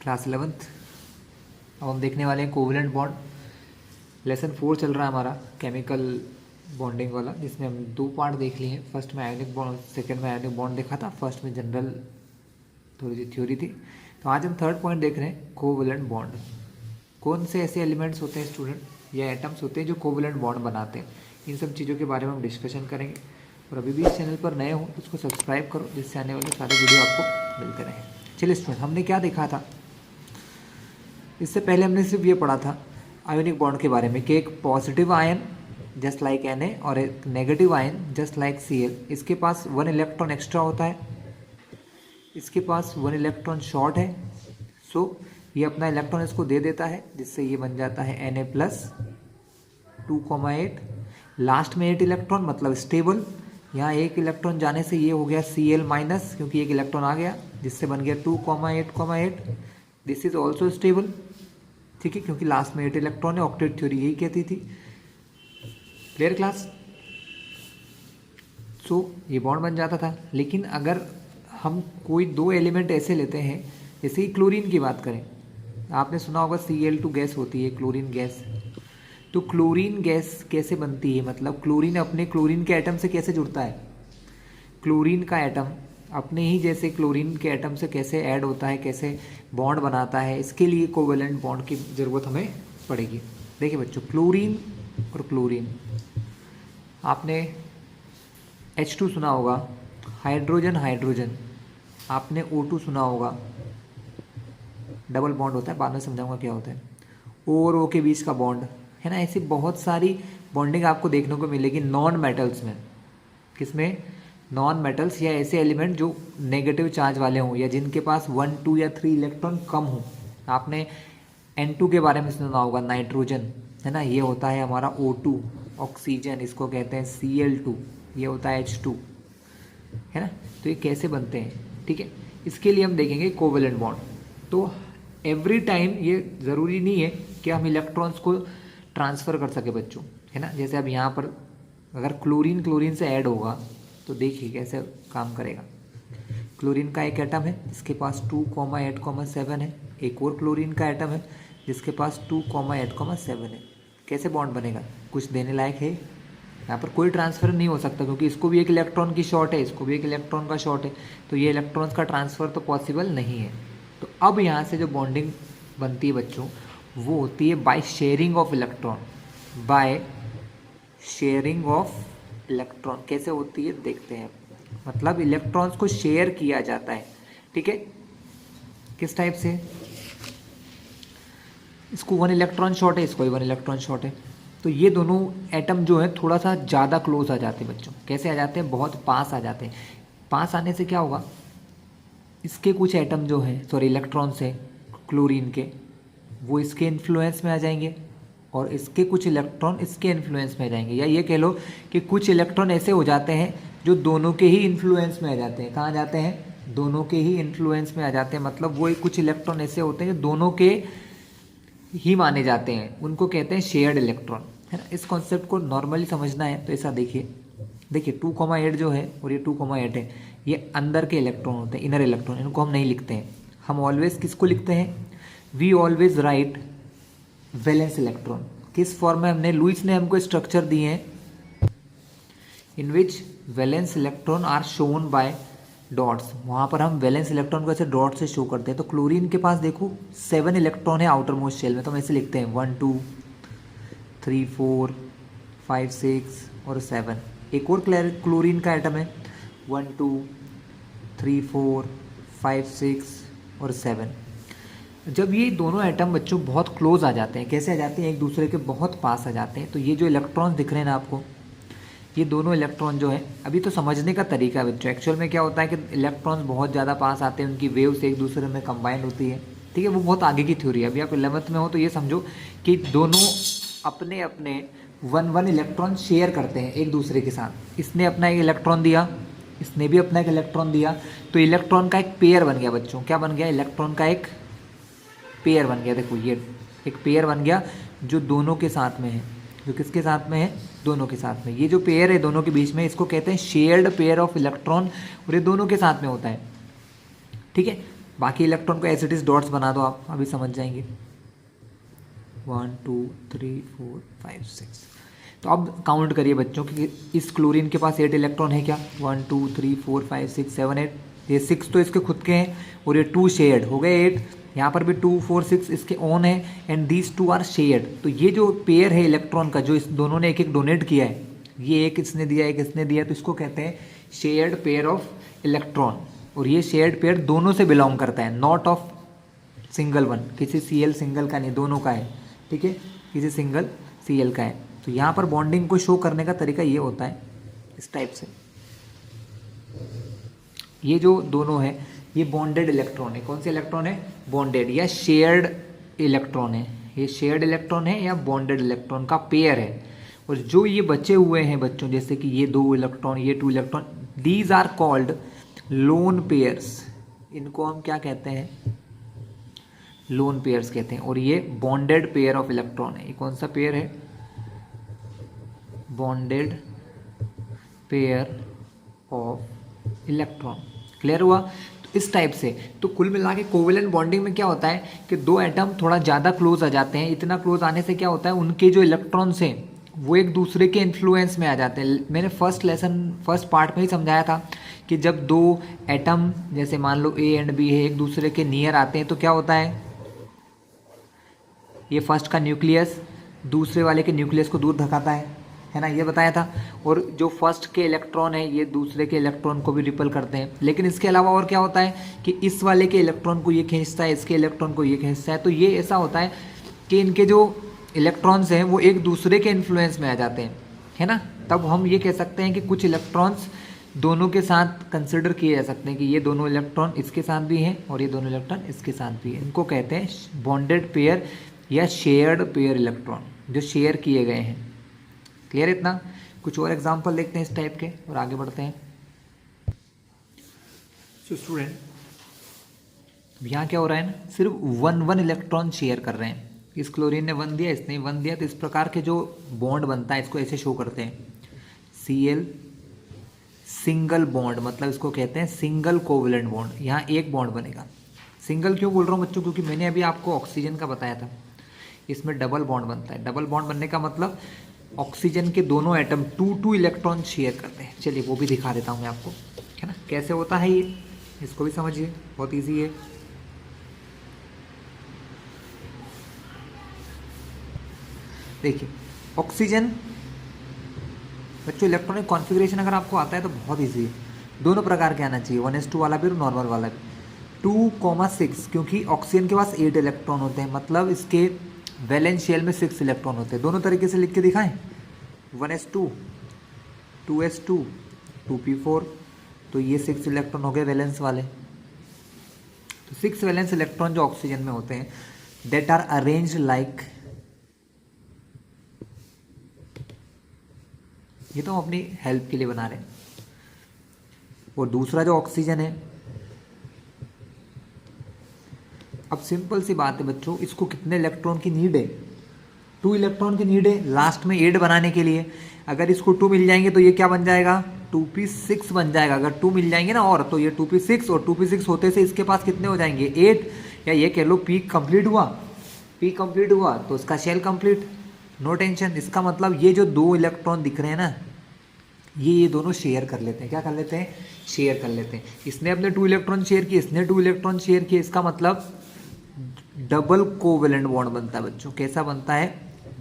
Class 11th। अब हम देखने वाले हैं कोवलेंट बॉन्ड। लेसन 4 चल रहा है हमारा केमिकल बॉन्डिंग वाला, जिसमें हम 2 पार्ट देख लिए हैं। फर्स्ट में आयोनिक बॉन्ड, सेकंड में आयोनिक बॉन्ड देखा था। फर्स्ट में जनरल थोड़ी सी थ्योरी थी। तो आज हम थर्ड पॉइंट देख रहे हैं, कोवलेंट बॉन्ड। कौन से ऐसे एलिमेंट्स होते हैं स्टूडेंट या एटम्स होते हैं जो कोवलेंट बॉन्ड बनाते हैं, इन सब चीज़ों के बारे में हम डिस्कशन करेंगे। और अभी भी इस चैनल पर नए हो तो उसको सब्सक्राइब करो, जिससे आने वाले सारे वीडियो आपको मिलते रहें। चलिए स्टूडेंट, हमने क्या देखा था इससे पहले? हमने सिर्फ ये पढ़ा था आयोनिक बॉन्ड के बारे में कि एक positive ion just like Na और एक negative ion just like Cl, इसके पास 1 इलेक्ट्रॉन एक्स्ट्रा होता है, इसके पास 1 इलेक्ट्रॉन शॉर्ट है। सो ये अपना इलेक्ट्रॉन इसको दे देता है, जिससे ये बन जाता है Na प्लस 2,8। लास्ट में 8 इलेक्ट्रॉन मतलब स्टेबल। यहाँ 1 इलेक्ट्रॉन जाने से ये हो गया Cl माइनस, क्योंकि 1 इलेक्ट्रॉन आ गया, जिससे बन गया 2,8,8। दिस इज ऑल्सो स्टेबल, ठीक है, क्योंकि लास्ट में 8 इलेक्ट्रॉन है। ऑक्टेट थ्योरी यही कहती थी। Clear class? सो ये बॉन्ड बन जाता था। लेकिन अगर हम कोई 2 एलिमेंट ऐसे लेते हैं, जैसे कि क्लोरीन की बात करें, आपने सुना होगा Cl2 गैस होती है, क्लोरीन गैस। तो क्लोरीन गैस कैसे बनती है, मतलब क्लोरीन अपने क्लोरीन के एटम से कैसे जुड़ता है? क्लोरीन का एटम अपने ही जैसे क्लोरीन के एटम से कैसे ऐड होता है, कैसे बॉन्ड बनाता है, इसके लिए कोवेलेंट बॉन्ड की ज़रूरत हमें पड़ेगी। देखिए बच्चों, क्लोरीन और क्लोरीन, आपने H2 सुना होगा, हाइड्रोजन हाइड्रोजन। आपने O2 सुना होगा, डबल बॉन्ड होता है, बाद में समझाऊंगा क्या होता है। O और O के बीच का बॉन्ड है ना। ऐसी बहुत सारी बॉन्डिंग आपको देखने को मिलेगी नॉन मेटल्स में। किसमें? नॉन मेटल्स या ऐसे एलिमेंट जो नेगेटिव चार्ज वाले हों, या जिनके पास 1, 2 या 3 इलेक्ट्रॉन कम हो। आपने N2 के बारे में सुना होगा, नाइट्रोजन है ना, ये होता है हमारा O2। ऑक्सीजन, इसको कहते हैं Cl2, ये होता है H2, है ना। तो ये कैसे बनते हैं, ठीक है, इसके लिए हम देखेंगे कोवेलेंट बॉन्ड। तो एवरी टाइम ये ज़रूरी नहीं है कि हम इलेक्ट्रॉन्स को ट्रांसफ़र कर सके बच्चों, है ना। जैसे अब यहाँ पर अगर क्लोरीन क्लोरीन से ऐड होगा तो देखिए कैसे काम करेगा। क्लोरीन का एक एटम है जिसके पास 2,8,7 है, एक और क्लोरीन का एटम है जिसके पास 2,8,7 है। कैसे बॉन्ड बनेगा? कुछ देने लायक है? यहाँ पर कोई ट्रांसफ़र नहीं हो सकता, क्योंकि इसको भी 1 इलेक्ट्रॉन की शॉर्ट है, इसको भी 1 इलेक्ट्रॉन का शॉर्ट है। तो ये इलेक्ट्रॉन्स का ट्रांसफ़र तो पॉसिबल नहीं है। तो अब यहाँ से जो बॉन्डिंग बनती है बच्चों, वो होती है by sharing of electron. By sharing of electron कैसे होती है देखते हैं। मतलब इलेक्ट्रॉन्स को शेयर किया जाता है, ठीक है। किस टाइप से? इसको 1 इलेक्ट्रॉन शॉर्ट है, इसको भी 1 इलेक्ट्रॉन शॉर्ट है। तो ये दोनों एटम जो है थोड़ा सा ज़्यादा क्लोज आ जाते हैं बच्चों। कैसे आ जाते हैं? बहुत पास आ जाते हैं। पास आने से क्या होगा, इसके कुछ एटम जो हैं, सॉरी इलेक्ट्रॉन्स हैं क्लोरीन के, वो इसके इन्फ्लुएंस में आ जाएंगे, और इसके कुछ इलेक्ट्रॉन इसके इन्फ्लुएंस में आ जाएंगे। या ये कह लो कि कुछ इलेक्ट्रॉन ऐसे हो जाते हैं जो दोनों के ही इन्फ्लुएंस में आ जाते हैं। कहाँ जाते हैं? दोनों के ही इन्फ्लुएंस में आ जाते हैं। मतलब वो कुछ इलेक्ट्रॉन ऐसे होते हैं जो दोनों के ही माने जाते हैं, उनको कहते हैं शेयर्ड इलेक्ट्रॉन, है ना। इस कॉन्सेप्ट को नॉर्मली समझना है तो ऐसा देखिए 2,8 जो है और ये 2,8 है, ये अंदर के इलेक्ट्रॉन होते हैं, इनर इलेक्ट्रॉन। इनको हम नहीं लिखते हैं। हम ऑलवेज किसको लिखते हैं? We always write valence electron. किस फॉर्म में? हमने लुईस ने हमको स्ट्रक्चर दिए हैं in which valence electron are shown by dots. वहाँ पर हम वैलेंस इलेक्ट्रॉन को ऐसे डॉट से शो करते हैं। तो क्लोरीन के पास देखो 7 इलेक्ट्रॉन है आउटर मोस्ट शेल में, तो हम ऐसे लिखते हैं 1, 2, 3, 4, 5, 6 और 7। एक और क्लोरीन का एटम है 1, 2, 3, 4, 5, 6 और 7। जब ये दोनों एटम बच्चों बहुत क्लोज आ जाते हैं, कैसे आ जाते हैं? एक दूसरे के बहुत पास आ जाते हैं। तो ये जो इलेक्ट्रॉन दिख रहे हैं ना आपको, ये दोनों इलेक्ट्रॉन जो है, अभी तो समझने का तरीका है बच्चों। एक्चुअल में क्या होता है कि इलेक्ट्रॉन्स बहुत ज़्यादा पास आते हैं, उनकी वेव्स एक दूसरे में कंबाइंड होती है, ठीक है। वो बहुत आगे की थ्योरी है। अभी आप 11th में हो तो ये समझो कि दोनों अपने अपने 1 इलेक्ट्रॉन शेयर करते हैं एक दूसरे के साथ। इसने अपना एक इलेक्ट्रॉन दिया, इसने भी अपना एक इलेक्ट्रॉन दिया, तो इलेक्ट्रॉन का एक पेयर बन गया बच्चों। क्या बन गया? इलेक्ट्रॉन का एक पेयर बन गया। देखो ये एक पेयर बन गया जो दोनों के साथ में है। जो किसके साथ में है? दोनों के साथ में। ये जो पेयर है दोनों के बीच में, इसको कहते हैं शेयर्ड पेयर ऑफ इलेक्ट्रॉन, और ये दोनों के साथ में होता है, ठीक है। बाकी इलेक्ट्रॉन को एज इट इज डॉट्स बना दो आप, अभी समझ जाएंगे। 1 2 3 4 5 6। तो अब काउंट करिए बच्चों कि इस क्लोरीन के पास 8 इलेक्ट्रॉन है क्या? 1 2 3 4 5 6 7 8। ये 6 तो इसके खुद के हैं और ये 2 शेयर्ड हो गए 8। यहाँ पर भी 2 4 6 इसके ओन है एंड दीज 2 आर शेयर्ड। तो ये जो पेयर है इलेक्ट्रॉन का, जो इस दोनों ने एक एक डोनेट किया है, ये एक इसने दिया एक इसने दिया, तो इसको कहते हैं शेयर्ड पेयर ऑफ इलेक्ट्रॉन। और ये शेयर्ड पेयर दोनों से बिलोंग करता है, नॉट ऑफ सिंगल वन। किसी Cl सिंगल का नहीं, दोनों का है, ठीक है, किसी सिंगल Cl का है। तो यहाँ पर बॉन्डिंग को शो करने का तरीका ये होता है इस टाइप से। ये जो दोनों है ये बॉन्डेड इलेक्ट्रॉन है। कौन से इलेक्ट्रॉन है? बॉन्डेड या शेयर्ड इलेक्ट्रॉन है। ये शेयर्ड इलेक्ट्रॉन है या बॉन्डेड इलेक्ट्रॉन का पेयर है। और जो ये बचे हुए हैं बच्चों, जैसे कि ये 2 इलेक्ट्रॉन, ये 2 electron, these are called lone pairs. इनको हम क्या कहते हैं? लोन पेयर्स कहते हैं। और ये बॉन्डेड पेयर ऑफ इलेक्ट्रॉन है। ये कौन सा पेयर है? Bonded pair of electron. Clear हुआ? तो इस टाइप से तो कुल मिला के कोवेलेंट बॉन्डिंग में क्या होता है कि दो एटम थोड़ा ज़्यादा क्लोज आ जाते हैं। इतना क्लोज आने से क्या होता है, उनके जो इलेक्ट्रॉन्स हैं वो एक दूसरे के इन्फ्लुएंस में आ जाते हैं। मैंने फर्स्ट पार्ट में ही समझाया था कि जब दो एटम, जैसे मान लो ए एंड बी है, एक दूसरे के नियर आते हैं तो क्या होता है, ये फर्स्ट का न्यूक्लियस दूसरे वाले के न्यूक्लियस को दूर धकाता है ना, ये बताया था। और जो फर्स्ट के इलेक्ट्रॉन है ये दूसरे के इलेक्ट्रॉन को भी रिपल करते हैं। लेकिन इसके अलावा और क्या होता है कि इस वाले के इलेक्ट्रॉन को ये खींचता है, इसके इलेक्ट्रॉन को ये खींचता है। तो ये ऐसा होता है कि इनके जो इलेक्ट्रॉन्स हैं वो एक दूसरे के इन्फ्लुएंस में आ जाते हैं, है ना। तब हम ये कह सकते हैं कि कुछ इलेक्ट्रॉन्स दोनों के साथ कंसिडर किए जा सकते हैं कि ये दोनों इलेक्ट्रॉन इसके साथ भी हैं और ये दोनों इलेक्ट्रॉन इसके साथ भी हैं। इनको कहते हैं बॉन्डेड पेयर या शेयर्ड पेयर इलेक्ट्रॉन, जो शेयर किए गए हैं। क्लियर इतना? कुछ और एग्जांपल देखते हैं इस टाइप के और आगे बढ़ते हैं। तो स्टूडेंट, यहाँ क्या हो रहा है ना, सिर्फ 1 इलेक्ट्रॉन शेयर कर रहे हैं। इस क्लोरीन ने 1 दिया, इसने 1 दिया, तो इस प्रकार के जो बॉन्ड बनता है इसको ऐसे शो करते हैं Cl सिंगल बॉन्ड, मतलब इसको कहते हैं सिंगल कोवेलेंट बॉन्ड। यहाँ एक बॉन्ड बनेगा। सिंगल क्यों बोल रहा हूँ बच्चों? क्योंकि मैंने अभी आपको ऑक्सीजन का बताया था, इसमें डबल बॉन्ड बनता है। डबल बॉन्ड बनने का मतलब ऑक्सीजन के दोनों एटम 2 इलेक्ट्रॉन शेयर करते हैं। चलिए वो भी दिखा देता हूँ मैं आपको, है ना, कैसे होता है ये, इसको भी समझिए, बहुत ईजी है। देखिए ऑक्सीजन बच्चों, इलेक्ट्रॉनिक कॉन्फ़िगरेशन अगर आपको आता है तो बहुत ईजी है। दोनों प्रकार के आना चाहिए, 1s2 वाला भी और नॉर्मल वाला भी। 2,6, क्योंकि ऑक्सीजन के पास 8 इलेक्ट्रॉन होते हैं, मतलब इसके वैलेंस शेल में 6 इलेक्ट्रॉन होते हैं। दोनों तरीके से लिख के दिखाएं, 1s2 2s2 2p4, तो ये 6 इलेक्ट्रॉन हो गए वैलेंस वाले। तो 6 वैलेंस इलेक्ट्रॉन जो ऑक्सीजन में होते हैं, दैट आर अरेंज्ड लाइक, ये तो हम अपनी हेल्प के लिए बना रहे हैं। और दूसरा जो ऑक्सीजन है, अब सिंपल सी बात है बच्चों, इसको कितने इलेक्ट्रॉन की नीड है? 2 इलेक्ट्रॉन की नीड है लास्ट में 8 बनाने के लिए। अगर इसको 2 मिल जाएंगे तो ये क्या बन जाएगा? 2p6 बन जाएगा। अगर 2 मिल जाएंगे ना और, तो ये 2p6, और 2p6 होते से इसके पास कितने हो जाएंगे? 8, या ये कह लो p कंप्लीट हुआ। p कंप्लीट हुआ तो इसका शेल कंप्लीट, नो टेंशन। इसका मतलब ये जो 2 इलेक्ट्रॉन दिख रहे हैं ना, ये दोनों शेयर कर लेते हैं। क्या कर लेते हैं? शेयर कर लेते हैं। इसने अपने 2 इलेक्ट्रॉन शेयर किए, इसने 2 इलेक्ट्रॉन शेयर किए। इसका मतलब डबल कोवेलेंट बॉन्ड बनता है बच्चों। कैसा बनता है?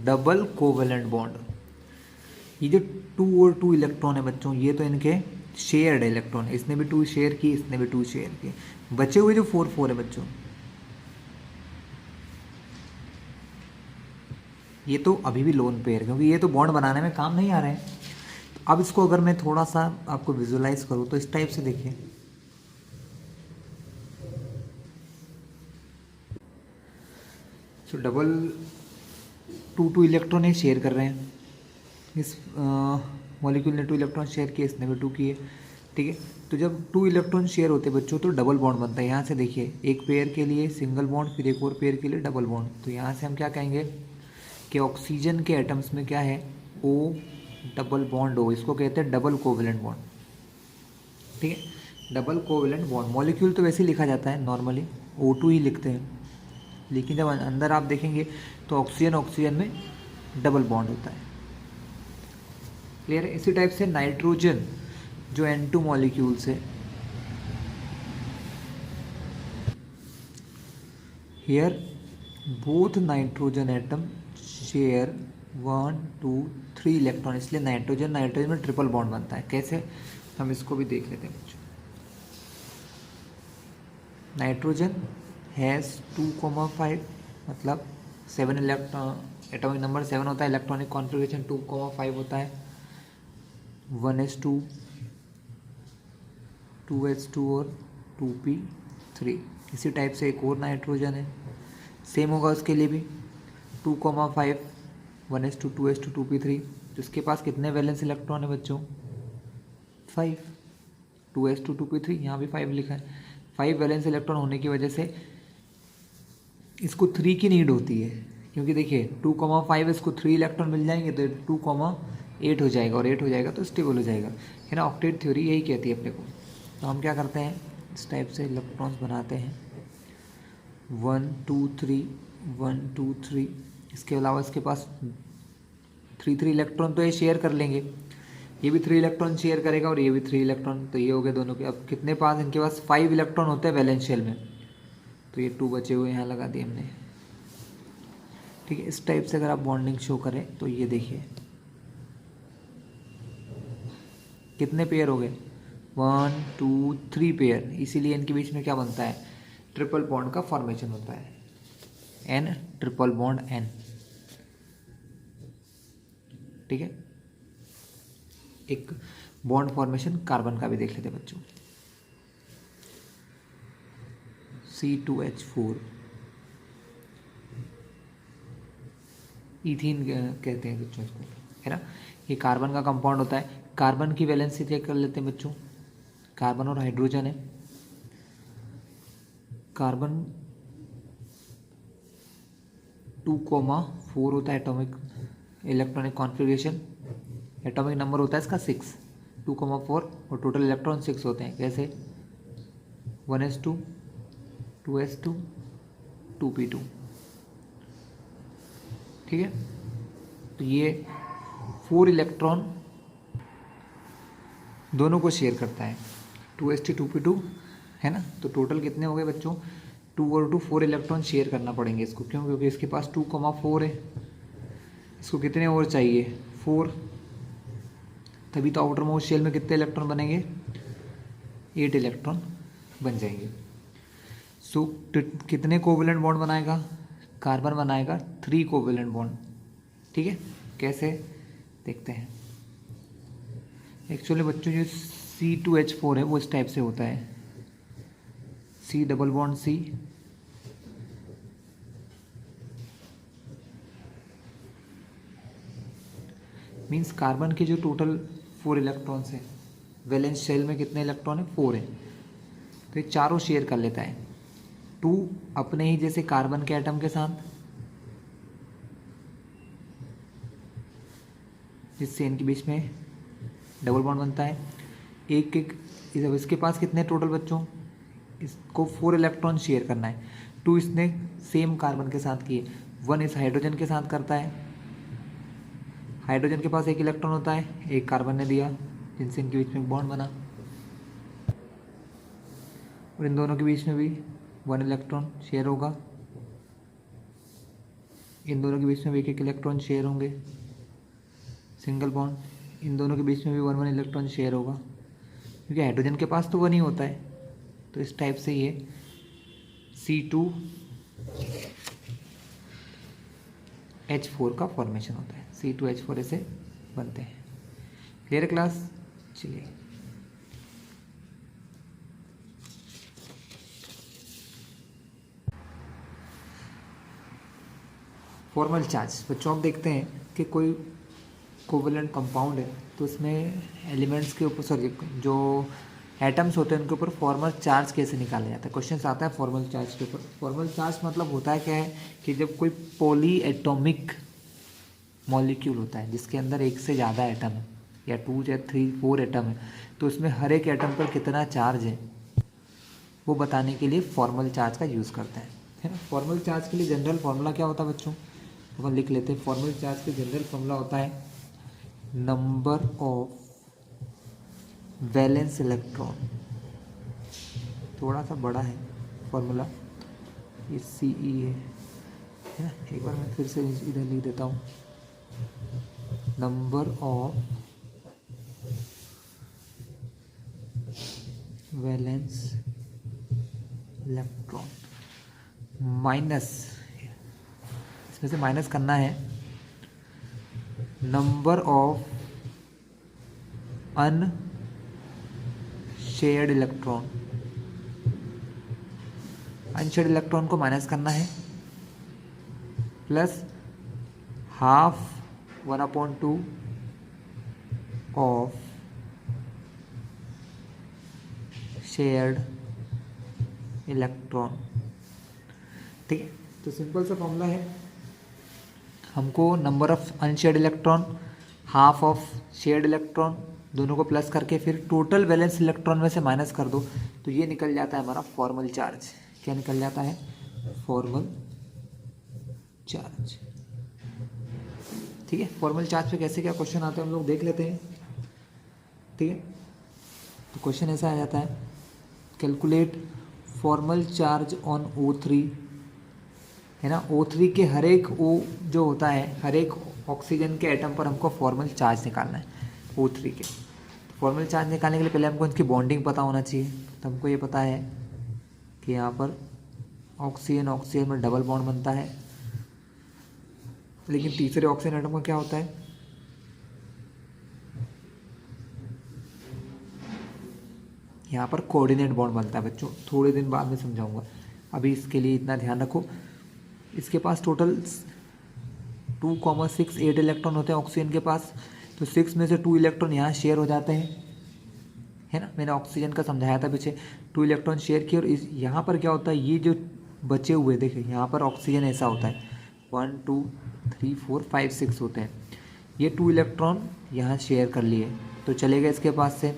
Double covalent bond. ये जो 2 और 2 इलेक्ट्रॉन है बच्चों, ये तो इनके शेयर्ड इलेक्ट्रॉन है। इसने भी 2 शेयर की, इसने भी 2 शेयर की। बचे हुए जो 4 है बच्चों, ये तो अभी भी लोन पेयर, क्योंकि ये तो बॉन्ड बनाने में काम नहीं आ रहे हैं। अब इसको अगर मैं थोड़ा सा आपको विजुलाइज करूँ तो इस टाइप से देखिए, तो डबल 2 इलेक्ट्रॉन ही शेयर कर रहे हैं। इस मॉलिक्यूल ने 2 इलेक्ट्रॉन शेयर किए, इसने भी 2 किए, ठीक है। तो जब 2 इलेक्ट्रॉन शेयर होते हैं बच्चों तो डबल बॉन्ड बनता है। यहाँ से देखिए, एक पेयर के लिए सिंगल बॉन्ड, फिर एक और पेयर के लिए डबल बॉन्ड। तो यहाँ से हम क्या कहेंगे कि ऑक्सीजन के एटम्स में क्या है? O डबल बॉन्ड O, इसको कहते हैं डबल कोवेलेंट बॉन्ड, ठीक है। डबल कोवेलेंट बॉन्ड, मॉलिक्यूल तो वैसे ही लिखा जाता है नॉर्मली, O2 ही लिखते हैं, लेकिन जब अंदर आप देखेंगे तो ऑक्सीजन ऑक्सीजन में डबल बॉन्ड होता है। क्लियर है। इसी टाइप से नाइट्रोजन जो N2 मॉलिक्यूल्स है, here both nitrogen atom share 1 2 3 electron, इसलिए नाइट्रोजन नाइट्रोजन में ट्रिपल बॉन्ड बनता है। कैसे, हम इसको भी देख लेते हैं बच्चों। नाइट्रोजन हैज़ 2,5, मतलब 7 इलेक्ट्रॉन, एटॉमिक नंबर 7 होता है, इलेक्ट्रॉनिक कॉन्फ़िगरेशन 2,5 होता है, 1s2 2s2 और 2p3। इसी टाइप से एक और नाइट्रोजन है, सेम होगा उसके लिए भी 2,5 1s2 2s2 2p3। तो इसके पास कितने वैलेंस इलेक्ट्रॉन है बच्चों, 5, 2s2 2p3, यहाँ भी 5 लिखा है। 5 वैलेंस इलेक्ट्रॉन होने की वजह से इसको 3 की नीड होती है, क्योंकि देखिए 2,5 इसको 3 इलेक्ट्रॉन मिल जाएंगे तो 2,8 हो जाएगा, और 8 हो जाएगा तो स्टेबल हो जाएगा, है ना। ऑक्टेट थ्योरी यही कहती है अपने को। तो हम क्या करते हैं, इस टाइप से इलेक्ट्रॉन्स बनाते हैं 1 2 3 1 2 3। इसके अलावा इसके पास 3 इलेक्ट्रॉन तो ये शेयर कर लेंगे, ये भी 3 इलेक्ट्रॉन शेयर करेगा और ये भी 3 इलेक्ट्रॉन, तो ये हो गए दोनों के। अब कितने पास, इनके पास 5 इलेक्ट्रॉन होते हैं वैलेंस शेल में, तो ये 2 बचे हुए यहाँ लगा दिए हमने। ठीक है, इस टाइप से अगर आप बॉन्डिंग शो करें तो ये देखिए कितने पेयर हो गए, 1 2 3 पेयर, इसीलिए इनके बीच में क्या बनता है, ट्रिपल बॉन्ड का फॉर्मेशन होता है, N ट्रिपल बॉन्ड N। ठीक है, एक बॉन्ड फॉर्मेशन कार्बन का भी देख लेते बच्चों, C2H4, इथीन कहते हैं बच्चों इसको, है ना। ये कार्बन का कंपाउंड होता है। कार्बन की वैलेंसी चेक कर लेते हैं बच्चों, कार्बन और हाइड्रोजन है। कार्बन 2,4 होता है atomic electronic configuration, atomic number होता है इसका 6, 2,4, और टोटल इलेक्ट्रॉन 6 होते हैं। कैसे, 1s2 2s2 2p2। ठीक है, तो ये 4 इलेक्ट्रॉन दोनों को शेयर करता है, 2s2 2p2, है ना। तो टोटल कितने हो गए बच्चों, 2 और 2 4 इलेक्ट्रॉन शेयर करना पड़ेंगे इसको, क्यों, क्योंकि इसके पास 2,4 है, इसको कितने और चाहिए, 4, तभी तो आउटर मोस्ट शेल में कितने इलेक्ट्रॉन बनेंगे, 8 इलेक्ट्रॉन बन जाएंगे। सो कितने कोवेलेंट बॉन्ड बनाएगा, कार्बन बनाएगा 3 कोवेलेंट बॉन्ड। ठीक है, कैसे देखते हैं। एक्चुअली बच्चों जो C2H4 है वो इस टाइप से होता है, C double bond C, means carbon के जो टोटल 4 इलेक्ट्रॉन्स हैं, वैलेंस शेल में कितने इलेक्ट्रॉन है, 4 है, तो ये चारों शेयर कर लेता है। 2 अपने ही जैसे कार्बन के एटम के साथ, जिससे इनके बीच में डबल बॉन्ड बनता है। एक एक इसके पास कितने टोटल बच्चों, इसको 4 इलेक्ट्रॉन शेयर करना है, 2 इसने सेम कार्बन के साथ किए, 1 इस हाइड्रोजन के साथ करता है, हाइड्रोजन के पास 1 इलेक्ट्रॉन होता है, एक कार्बन ने दिया, जिनसे इनके बीच में बॉन्ड बना, और इन दोनों के बीच में भी 1 इलेक्ट्रॉन शेयर होगा, इन दोनों के बीच में भी 1 इलेक्ट्रॉन शेयर होंगे, सिंगल बॉन्ड, इन दोनों के बीच में भी 1 इलेक्ट्रॉन शेयर होगा, क्योंकि हाइड्रोजन के पास तो 1 ही होता है। तो इस टाइप से ये C2H4 का फॉर्मेशन होता है, C2H4 ऐसे बनते हैं। क्लियर क्लास, चलिए फॉर्मल चार्ज बच्चों, आप देखते हैं कि कोई कोवेलेंट कंपाउंड है तो उसमें एलिमेंट्स के ऊपर, सॉरी जो एटम्स होते हैं उनके ऊपर फॉर्मल चार्ज कैसे निकाला जाता है। क्वेश्चन आता है फॉर्मल चार्ज के ऊपर। फॉर्मल चार्ज मतलब होता है क्या है कि जब कोई पॉली एटॉमिक मॉलिक्यूल होता है जिसके अंदर एक से ज़्यादा एटम है, या 2 या 3 4 एटम है, तो उसमें हर एक एटम पर कितना चार्ज है वो बताने के लिए फॉर्मल चार्ज का यूज़ करते हैं, है ना। फॉर्मल चार्ज के लिए जनरल फार्मूला क्या होता है बच्चों, अपन लिख लेते हैं। फॉर्मल चार्ज के जनरल फार्मूला होता है नंबर ऑफ वैलेंस इलेक्ट्रॉन, थोड़ा सा बड़ा है फॉर्मूला, ये CE है ना। एक बार मैं फिर से इधर लिख देता हूँ, number of valence electron minus, इसमें से माइनस करना है number of unshared electron, unshared electron को माइनस करना है, plus half 1/2 of shared electron. ठीक है, तो सिंपल सा फॉर्मूला है, हमको number of unshared electron, half of shared electron, दोनों को प्लस करके फिर टोटल वैलेंस इलेक्ट्रॉन में से माइनस कर दो, तो ये निकल जाता है हमारा फॉर्मल चार्ज। क्या निकल जाता है? Formal charge. ठीक है, फॉर्मल चार्ज पे कैसे क्या क्वेश्चन आते हैं हम लोग देख लेते हैं। ठीक है, तो क्वेश्चन ऐसा आ जाता है, calculate formal charge on O3, है ना। O3 के हर एक O जो होता है, हर एक ऑक्सीजन के एटम पर हमको फॉर्मल चार्ज निकालना है O3 के। फॉर्मल चार्ज निकालने के लिए पहले हमको इसकी बॉन्डिंग पता होना चाहिए। तो हमको ये पता है कि यहाँ पर ऑक्सीजन ऑक्सीजन में डबल बॉन्ड बनता है, लेकिन तीसरे ऑक्सीजन एटम का क्या होता है, यहाँ पर कोऑर्डिनेट बॉन्ड बनता है बच्चों, थोड़े दिन बाद में समझाऊंगा, अभी इसके लिए इतना ध्यान रखो। इसके पास टोटल 2,6 8 इलेक्ट्रॉन होते हैं ऑक्सीजन के पास, तो 6 में से 2 इलेक्ट्रॉन यहाँ शेयर हो जाते हैं, है ना। मैंने ऑक्सीजन का समझाया था पीछे, 2 इलेक्ट्रॉन शेयर किए, और इस यहाँ पर क्या होता है, ये जो बचे हुए देखिए यहाँ पर ऑक्सीजन ऐसा होता है 1 2 3 4 5 6 होते हैं, ये 2 इलेक्ट्रॉन यहाँ शेयर कर लिए तो चलेगा इसके पास से,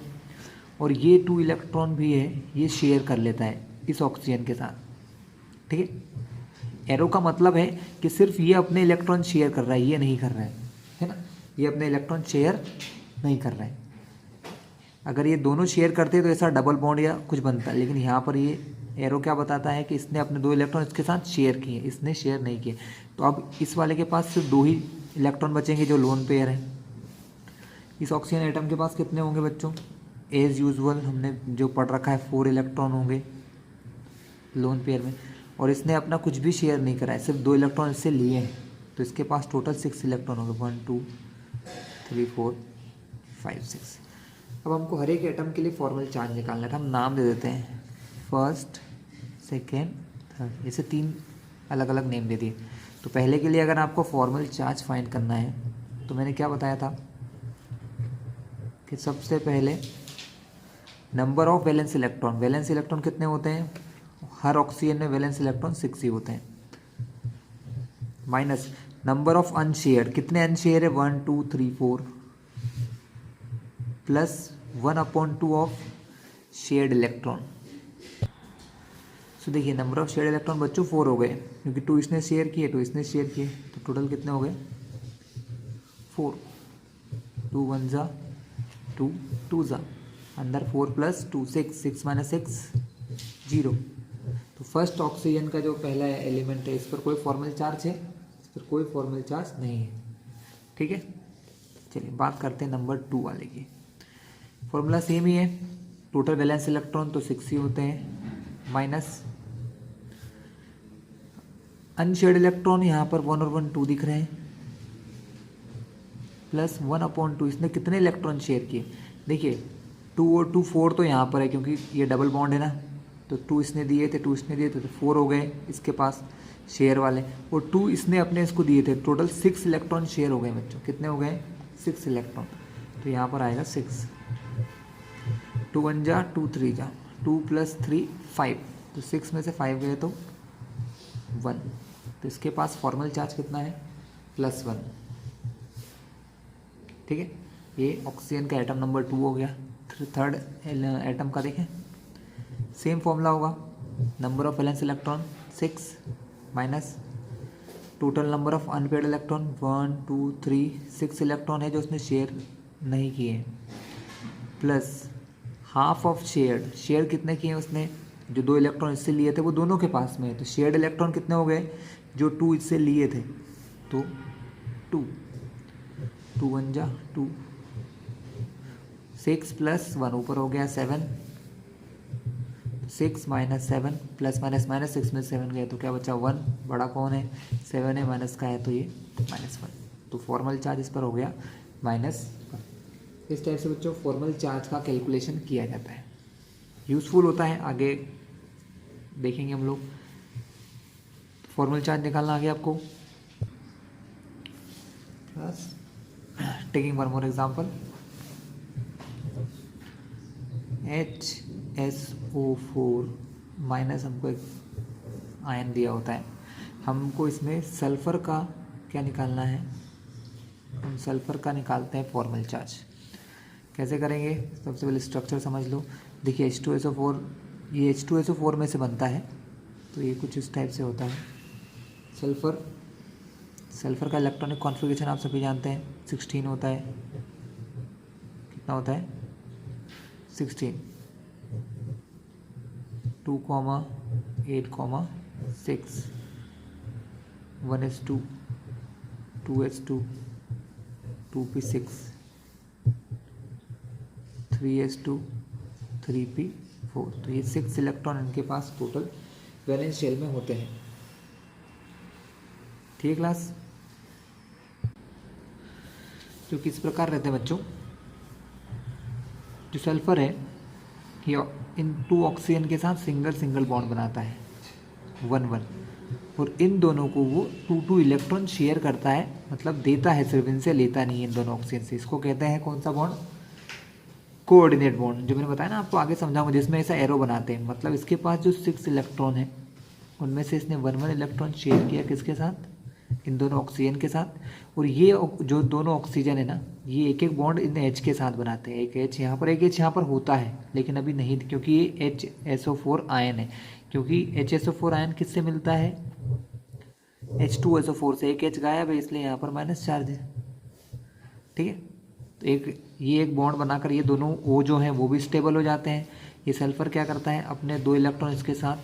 और ये 2 इलेक्ट्रॉन भी है, ये शेयर कर लेता है इस ऑक्सीजन के साथ। ठीक है, एरो का मतलब है कि सिर्फ ये अपने इलेक्ट्रॉन शेयर कर रहा है, ये नहीं कर रहा है ना, ये अपने इलेक्ट्रॉन शेयर नहीं कर रहा है। अगर ये दोनों शेयर करते तो ऐसा डबल बॉन्ड या कुछ बनता, लेकिन यहाँ पर ये एरो क्या बताता है कि इसने अपने 2 इलेक्ट्रॉन इसके साथ शेयर किए, इसने शेयर नहीं किए। तो अब इस वाले के पास सिर्फ 2 ही इलेक्ट्रॉन बचेंगे जो लोन पेयर है। इस ऑक्सीजन एटम के पास कितने होंगे बच्चों, एज यूजुअल हमने जो पढ़ रखा है 4 इलेक्ट्रॉन होंगे लोन पेयर में, और इसने अपना कुछ भी शेयर नहीं करा है, सिर्फ 2 इलेक्ट्रॉन इससे लिए हैं, तो इसके पास टोटल 6 इलेक्ट्रॉन होंगे 1 2 3 4 5 6। अब हमको हर एक एटम के लिए फॉर्मल चार्ज निकालना है, तो हम नाम दे देते हैं फर्स्ट सेकेंड थर्ड, ऐसे 3 अलग अलग नेम दे दिए। तो पहले के लिए अगर आपको फॉर्मल चार्ज फाइंड करना है, तो मैंने क्या बताया था कि सबसे पहले number of valence electron, valence electron कितने होते हैं, हर ऑक्सीजन में वैलेंस इलेक्ट्रॉन 6 ही होते हैं, माइनस नंबर ऑफ अनशेयर, कितने अनशेयर है 1 2 3 4, प्लस 1/2 ऑफ शेयर्ड इलेक्ट्रॉन। सो देखिए नंबर ऑफ शेयर्ड इलेक्ट्रॉन बच्चों 4 हो गए, क्योंकि 2 इसने शेयर किए 2 इसने शेयर किए, तो टोटल कितने हो गए 4, 2 1 जा 2 2 जा, अंदर 4 + 2 6 6 - 6 0। तो फर्स्ट ऑक्सीजन का जो पहला एलिमेंट है, इस पर कोई फॉर्मल चार्ज है, इस पर कोई फॉर्मल चार्ज नहीं है। ठीक है, चलिए बात करते हैं नंबर 2 वाले की। फॉर्मूला सेम ही है, टोटल वैलेंस इलेक्ट्रॉन तो 6 ही होते हैं, माइनस अनशेयर्ड इलेक्ट्रॉन यहाँ पर 1 और 1 2 दिख रहे हैं, प्लस 1/2, इसने कितने इलेक्ट्रॉन शेयर किए, देखिए 2 और 2 4 तो यहाँ पर है क्योंकि ये डबल बॉन्ड है ना, तो 2 इसने दिए थे 2 इसने दिए थे, तो 4 हो गए इसके पास शेयर वाले, और 2 इसने अपने इसको दिए थे, टोटल 6 इलेक्ट्रॉन शेयर हो गए बच्चों, कितने हो गए 6 इलेक्ट्रॉन। तो यहाँ पर आएगा 6, 2 1 जा 2 3 जा, 2 + 3 5, तो 6 में से 5 गए तो 1, तो इसके पास फॉर्मल चार्ज कितना है +1। ठीक है, ये ऑक्सीजन का एटम नंबर 2 हो गया। थर्ड एटम का देखें, सेम फॉर्मूला होगा, number of valence electron 6 minus total number of unpaired electron 1 2 3 6 electron है जो उसने शेयर नहीं किए, plus half of shared, share कितने किए उसने, जो 2 इलेक्ट्रॉन इससे लिए थे वो दोनों के पास में है, तो शेयर्ड इलेक्ट्रॉन कितने हो गए, जो 2 इससे लिए थे, तो 2 2 1 जा 2, 6 प्लस 1 ऊपर हो गया 7, 6 माइनस 7 प्लस माइनस माइनस 6 में 7 गए तो क्या बचा 1, बड़ा कौन है 7 है, माइनस का है तो ये -1, तो फॉर्मल चार्ज इस पर हो गया -1। इस टाइप से बच्चों फॉर्मल चार्ज का कैलकुलेशन किया जाता है, यूज़फुल होता है, आगे देखेंगे हम लोग। फॉर्मल चार्ज निकालना आ गया आपको। Taking one more example, HSO4 minus हमको एक आयन दिया होता है, हमको इसमें सल्फ़र का क्या निकालना है, हम सल्फ़र का निकालते हैं फॉर्मल चार्ज। कैसे करेंगे, सबसे पहले स्ट्रक्चर समझ लो। देखिए H2SO4, ये H2SO4 में से बनता है, तो ये कुछ इस टाइप से होता है। सल्फ़र का इलेक्ट्रॉनिक कॉन्फ़िगरेशन आप सभी जानते हैं, 16 होता है, कितना होता है 16, 2, 8, 6, 1s2, 2s2, 2p6, 3s2, 3p4, तो ये 6 इलेक्ट्रॉन इनके पास टोटल वैलेंस शेल में होते हैं। ठीक है क्लास, जो किस प्रकार रहते हैं बच्चों, जो सल्फ़र है ये इन 2 ऑक्सीजन के साथ सिंगल बॉन्ड बनाता है 1 और इन दोनों को वो 2 इलेक्ट्रॉन शेयर करता है, मतलब देता है सिर्फ, इनसे लेता नहीं है इन दोनों ऑक्सीजन से। इसको कहते हैं कौन सा बॉन्ड, कोऑर्डिनेट बॉन्ड, जो मैंने बताया ना आपको, आगे समझाऊंगा, जिसमें ऐसा एरो बनाते हैं, मतलब इसके पास जो 6 इलेक्ट्रॉन है उनमें से इसने 1 इलेक्ट्रॉन शेयर किया किसके साथ, इन दोनों ऑक्सीजन के साथ, और ये जो दोनों ऑक्सीजन है ना, ये एक एक बॉन्ड इन H के साथ बनाते हैं, एक H यहाँ पर, एक H यहाँ पर होता है लेकिन अभी नहीं, क्योंकि ये HSO4 आयन है, क्योंकि HSO4 आयन किससे मिलता है, H2SO4 से, एक H गायब है इसलिए यहाँ पर माइनस चार्ज है। ठीक है, तो ये एक बॉन्ड बनाकर ये दोनों O जो हैं वो भी स्टेबल हो जाते हैं। ये सल्फ़र क्या करता है, अपने 2 इलेक्ट्रॉन इसके साथ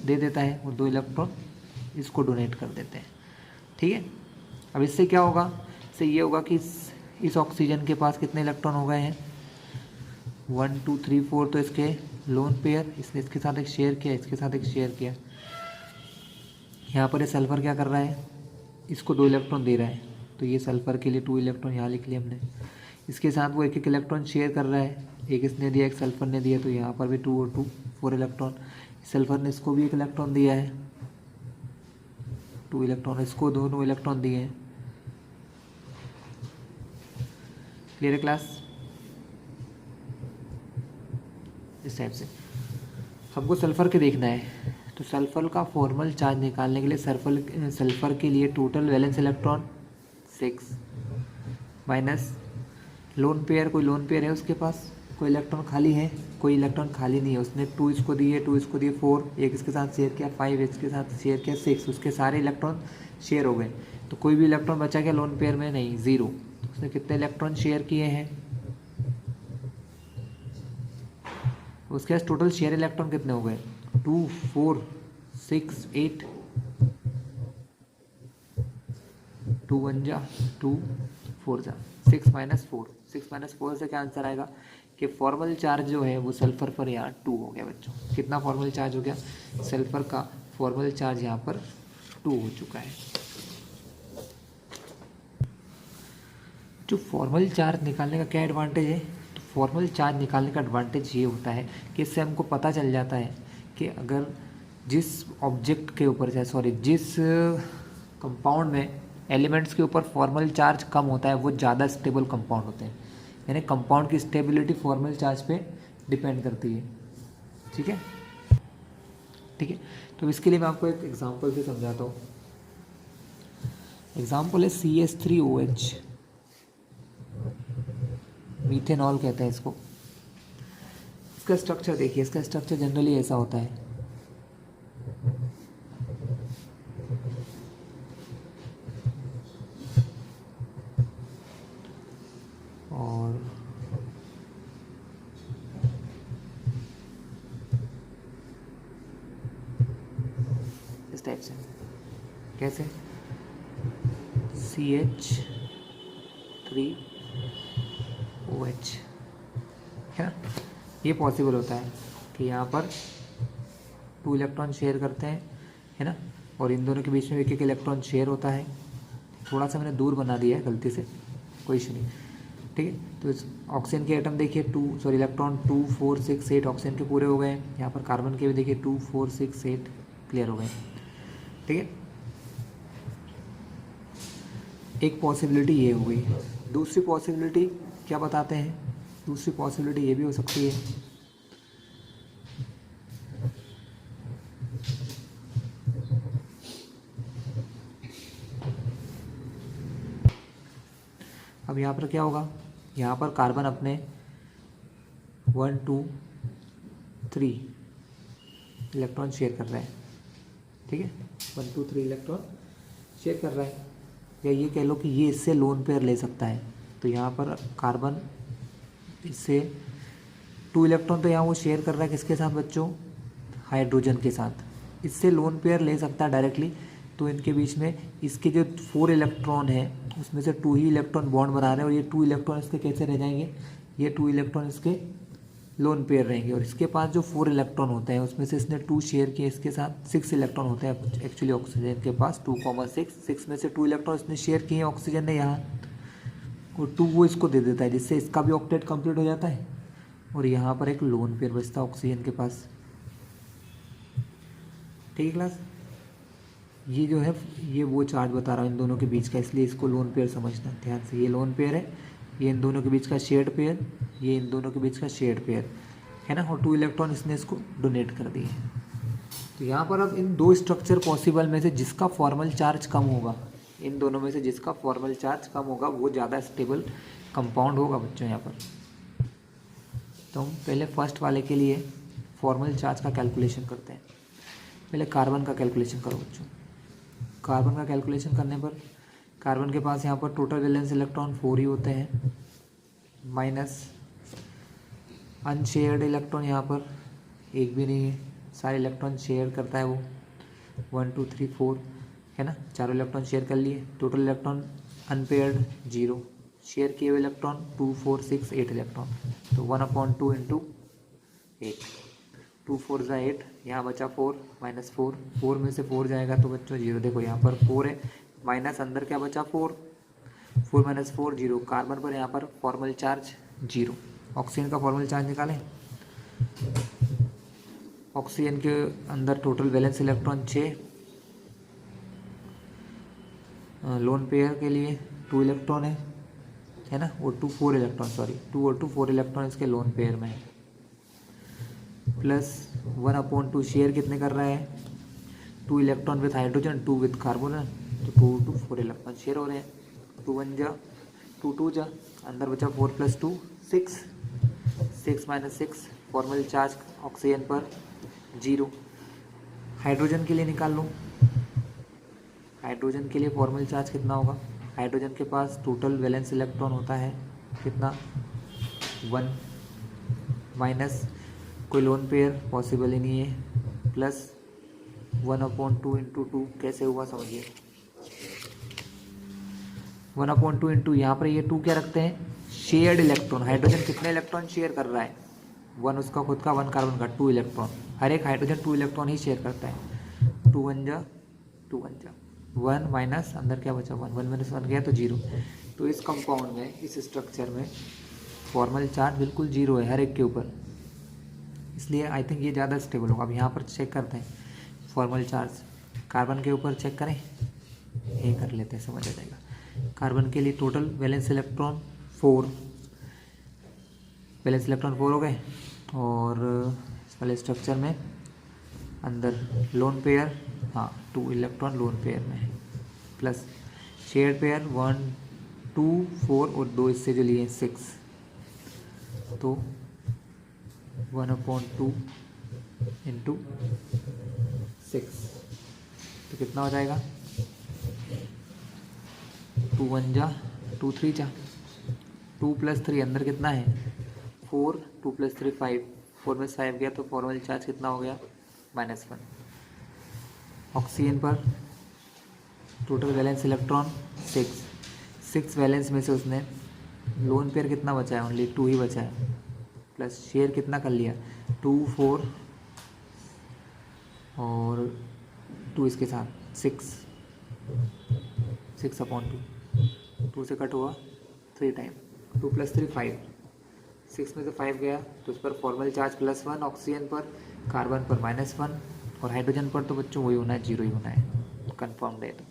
दे देता है और 2 इलेक्ट्रॉन इसको डोनेट कर देते हैं। ठीक है, अब इससे क्या होगा, इससे ये होगा कि इस ऑक्सीजन के पास कितने इलेक्ट्रॉन हो गए हैं, 1 2 3 4, तो इसके लोन पेयर, इसने इसके साथ एक शेयर किया, इसके साथ एक शेयर किया। यहाँ पर ये सल्फ़र क्या कर रहा है, इसको 2 इलेक्ट्रॉन दे रहा है, तो ये सल्फ़र के लिए 2 इलेक्ट्रॉन यहाँ लिख लिया हमने। इसके साथ वो एक इलेक्ट्रॉन शेयर कर रहा है, एक इसने दिया, एक सल्फ़र ने दिया, तो यहाँ पर भी 2 और 2 4 इलेक्ट्रॉन। सल्फ़र ने इसको भी एक इलेक्ट्रॉन दिया है, 2 इलेक्ट्रॉन, इसको दोनों इलेक्ट्रॉन दिए हैं। क्लियर है क्लास, इस टाइप से हमको सल्फ़र के देखना है, तो सल्फ़र का फॉर्मल चार्ज निकालने के लिए सल्फ़र के लिए total valence electron 6 minus lone pair, कोई लोन पेयर है उसके पास, कोई इलेक्ट्रॉन खाली है, कोई इलेक्ट्रॉन खाली नहीं है, उसने 2 इसको दिए, 2 इसको दिए 4, एक इसके साथ शेयर किया 5, इसके साथ शेयर किया 6, उसके सारे इलेक्ट्रॉन शेयर हो गए, तो कोई भी इलेक्ट्रॉन बचा क्या लोन पेयर में, नहीं, 0। उसने कितने इलेक्ट्रॉन शेयर किए हैं, उसके पास टोटल शेयर इलेक्ट्रॉन कितने हो गए, 2 4 6 8, 2 1 जा 2 4 जा 6 माइनस 4, 6 माइनस 4 से क्या आंसर आएगा कि फॉर्मल चार्ज जो है वो सल्फ़र पर यहाँ 2 हो गया बच्चों। कितना फॉर्मल चार्ज हो गया, सल्फ़र का फॉर्मल चार्ज यहाँ पर 2 हो चुका है। जो फॉर्मल चार्ज निकालने का क्या एडवांटेज है, तो फॉर्मल चार्ज निकालने का एडवांटेज ये होता है कि इससे हमको पता चल जाता है कि अगर जिस ऑब्जेक्ट के ऊपर जिस कंपाउंड में एलिमेंट्स के ऊपर फॉर्मल चार्ज कम होता है वो ज़्यादा स्टेबल कंपाउंड होते हैं, यानी कंपाउंड की स्टेबिलिटी फॉर्मल चार्ज पे डिपेंड करती है। ठीक है, ठीक है, तो इसके लिए मैं आपको एक एग्जांपल से समझाता हूँ। एग्जांपल है CH3OH, मीथेनॉल कहते हैं इसको। इसका स्ट्रक्चर देखिए, इसका स्ट्रक्चर जनरली ऐसा होता है। और इस टाइप से, कैसे CH3OH है ना। ये पॉसिबल होता है कि यहाँ पर 2 इलेक्ट्रॉन शेयर करते हैं, है ना, और इन दोनों के बीच में एक इलेक्ट्रॉन शेयर होता है। थोड़ा सा मैंने दूर बना दिया है गलती से, कोई इशू नहीं, ठीक है। तो इस ऑक्सीजन के एटम देखिए इलेक्ट्रॉन 2 4 6 8 ऑक्सीजन के पूरे हो गए। यहाँ पर कार्बन के भी देखिए 2 4 6 8 क्लियर हो गए, ठीक है। एक पॉसिबिलिटी ये हो गई। दूसरी पॉसिबिलिटी क्या बताते हैं? दूसरी पॉसिबिलिटी ये भी हो सकती है अब यहाँ पर क्या होगा, यहाँ पर कार्बन अपने 1 2 3 इलेक्ट्रॉन शेयर कर रहे हैं, ठीक है। 1 2 3 इलेक्ट्रॉन शेयर कर रहा है, या ये कह लो कि ये इससे लोन पेयर ले सकता है। तो यहाँ पर कार्बन इससे 2 इलेक्ट्रॉन तो यहाँ वो शेयर कर रहा है किसके साथ बच्चों? हाइड्रोजन के साथ। इससे लोन पेयर ले सकता है डायरेक्टली। तो इनके बीच में इसके जो 4 इलेक्ट्रॉन है उसमें से 2 ही इलेक्ट्रॉन बॉन्ड बना रहे हैं, और ये 2 इलेक्ट्रॉन इसके कैसे रह जाएंगे? ये 2 इलेक्ट्रॉन इसके लोन पेयर रहेंगे। और इसके पास जो 4 इलेक्ट्रॉन होते हैं उसमें से इसने 2 शेयर किए, इसके साथ 6 इलेक्ट्रॉन होते हैं एक्चुअली ऑक्सीजन के पास 2,6 में से 2 इलेक्ट्रॉन इसने शेयर किए हैं ऑक्सीजन ने यहाँ, और 2 वो इसको दे देता है, जिससे इसका भी ऑक्टेट कंप्लीट हो जाता है। और यहाँ पर एक लोन पेयर बचता है ऑक्सीजन के पास, ठीक है क्लास। ये जो है ये वो चार्ज बता रहा हूँ इन दोनों के बीच का, इसलिए इसको लोन पेयर समझना ध्यान से। ये लोन पेयर है, ये इन दोनों के बीच का शेयर्ड पेयर, ये इन दोनों के बीच का शेयर्ड पेयर है ना, और 2 इलेक्ट्रॉन इसने इसको डोनेट कर दिए। तो यहाँ पर अब इन 2 स्ट्रक्चर पॉसिबल में से जिसका फॉर्मल चार्ज कम होगा, इन दोनों में से जिसका फॉर्मल चार्ज कम होगा वो ज़्यादा स्टेबल कंपाउंड होगा बच्चों यहाँ पर। तो हम पहले फर्स्ट वाले के लिए फॉर्मल चार्ज का कैलकुलेशन करते हैं। पहले कार्बन का कैलकुलेशन करो बच्चों। कार्बन का कैलकुलेशन करने पर कार्बन के पास यहाँ पर टोटल वैलेंस इलेक्ट्रॉन 4 ही होते हैं, माइनस अनशेयर्ड इलेक्ट्रॉन यहाँ पर एक भी नहीं है, सारे इलेक्ट्रॉन शेयर करता है वो 1 2 3 4 है ना, चारों इलेक्ट्रॉन शेयर कर लिए। टोटल इलेक्ट्रॉन अनपेयर्ड 0, शेयर किए हुए इलेक्ट्रॉन 2 4 6 8 इलेक्ट्रॉन। तो 1/2 इंटू 8, 2 4 ज़ा 8, यहाँ बचा 4 माइनस 4, 4 में से 4 जाएगा तो बच्चों 0। देखो यहाँ पर 4 है, माइनस अंदर क्या बचा 4, 4 माइनस 4 0। कार्बन पर यहाँ पर फॉर्मल चार्ज 0। ऑक्सीजन का फॉर्मल चार्ज निकालें। ऑक्सीजन के अंदर total valence electron 6, lone pair के लिए 2 इलेक्ट्रॉन है ना, और 2 4 इलेक्ट्रॉन, सॉरी 2 और 2 4 इलेक्ट्रॉन इसके लोन पेयर में है, प्लस 1/2 शेयर कितने कर रहा है? 2 electron with hydrogen, 2 with carbon, तो 2 2 4 इलेक्ट्रॉन शेयर हो रहे हैं। 2 1 जा 2 2 जा, अंदर बचा 4 + 2 6, 6 माइनस 6, फॉर्मल चार्ज ऑक्सीजन पर 0। हाइड्रोजन के लिए निकाल लूँ। हाइड्रोजन के लिए फॉर्मल चार्ज कितना होगा? हाइड्रोजन के पास टोटल वैलेंस इलेक्ट्रॉन होता है कितना? 1, माइनस कोई लोन पेयर पॉसिबल ही नहीं है, प्लस 1/2 इंटू 2 कैसे हुआ समझिए। 1/2 इंटू यहाँ पर ये 2 क्या रखते हैं? Shared electron. हाइड्रोजन कितने इलेक्ट्रॉन शेयर कर रहा है? 1 उसका खुद का, 1 कार्बन का, 2 इलेक्ट्रॉन। हर एक हाइड्रोजन 2 इलेक्ट्रॉन ही शेयर करता है। 2 1 जा 2 1 जा 1 माइनस अंदर क्या बचा 1, 1 माइनस 1 गया तो 0। तो इस कंपाउंड में, इस स्ट्रक्चर में फॉर्मल चार्ज बिल्कुल 0 है हर एक के ऊपर, इसलिए आई थिंक ये ज़्यादा स्टेबल होगा। अब यहाँ पर चेक करते हैं फॉर्मल चार्ज। कार्बन के ऊपर चेक करें, ये कर लेते हैं, समझ आ जाएगा। कार्बन के लिए total valence electron 4, valence electron 4 हो गए, और इस वाले स्ट्रक्चर में अंदर लोन पेयर, हाँ 2 इलेक्ट्रॉन लोन पेयर में है, प्लस शेयर पेयर 1 2 4 और 2 इससे जो लिए 6, तो 1/2 इंटू 6 तो कितना हो जाएगा, 2 1 जा 2 3 जा 2 + 3 अंदर कितना है 4, 2 + 3 5, 4 में 5 गया तो फॉर्मल चार्ज कितना हो गया -1। ऑक्सीजन पर टोटल वैलेंस इलेक्ट्रॉन 6 वैलेंस में से उसने लोन पेयर कितना बचा है, ओनली 2 ही बचा है, प्लस शेयर कितना कर लिया 2 4 और 2 इसके साथ 6/2, 2 से कट हुआ 3 टाइम, 2 + 3 5, 6 में से 5 गया तो उस पर फॉर्मल चार्ज +1, ऑक्सीजन पर, कार्बन पर -1 और हाइड्रोजन पर तो बच्चों वही होना है, 0 ही होना है, कन्फर्म्ड है। तो